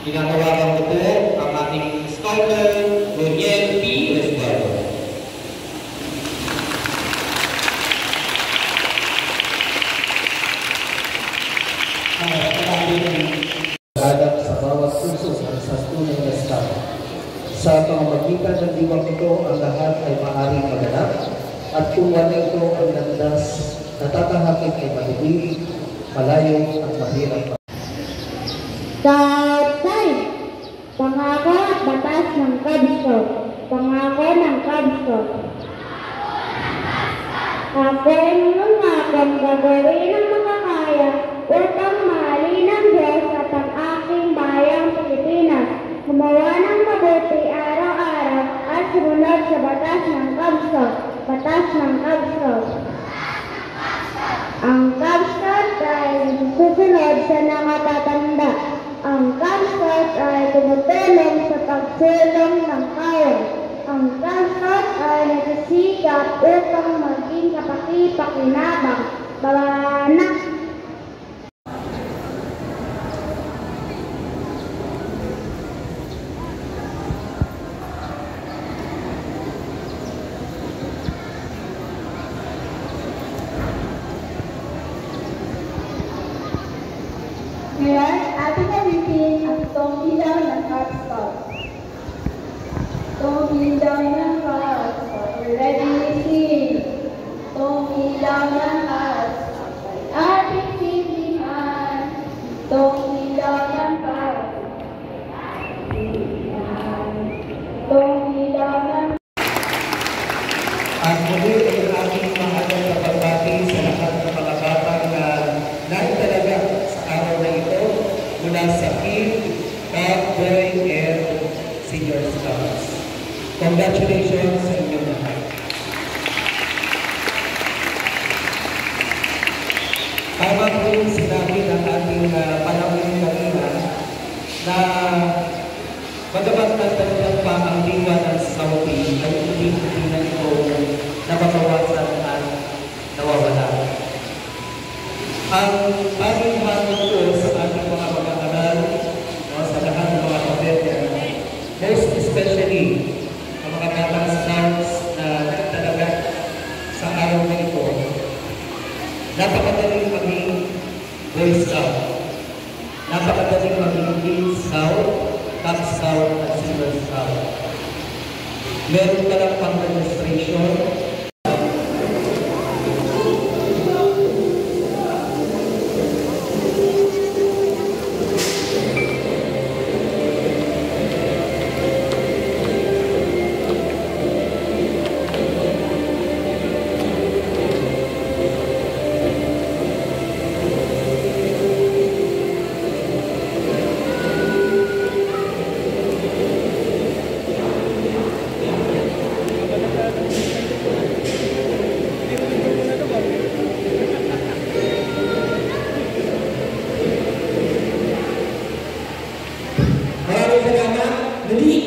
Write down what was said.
Tinatawagan ko po ang ating scouter, Doriel P. Resguardo. Hadap sa bawat puso sa tunay na scout. Sa pamamagitan ng diwang ito, ang lahat ay maaaring maganap at kung wala ito ang landas, natatahakit ay matibig, malayo at mahirap. Pangako at batas ng Cub Scout. Pangako ng Cub Scout. Ako ay nangangakong gagawin ang makakaya upang mahalin ng Diyos at ang aking bayang Pilipinas. Gumawa ng mabuti araw-araw at sumunod sa batas ng Cub Scout. Batas ng Cub Scout. Ang Cub Scout ay susunod sa nakatatanda. Ang Cub Scout ay tumutulong sa pagsulong ng kawan. Ang Cub Scout ay nagsisikap upang maging kapaki-pakinabang mga anak. Ngayon, ating gamitin ang itong ilaw ng Cub Scout. Itong ilaw ng Cub Scout. Ready, sing. Itong ilaw ng Cub Scout. Ating sisingan. Itong ilaw ng Cub Scout. Itong ilaw ng At muli ay aking mahalagang kapagbati sa lahat ng mga batang na naitalaga sa araw na ito mula sa Kid, Cub, Boy, and Senior Scouts. Congratulations sa inyo lahat. Tama po yung sinabi ng ating panahon kanina na bagamat nagdagdag pa ang diwa ng Saudi ay hindi na ito nababawasan at nawawala. Ang aming hatod ko sa ating mga mag-aaral, sa lahat ng mga kapatid, most especially ang mga batang scouts na nagtalaga sa araw na ito, napakadaling maging Boy Scout, napakadaling maging Lead Scout, Cub Scout at Silver Scout. Meron ka lang pang registration. Dali!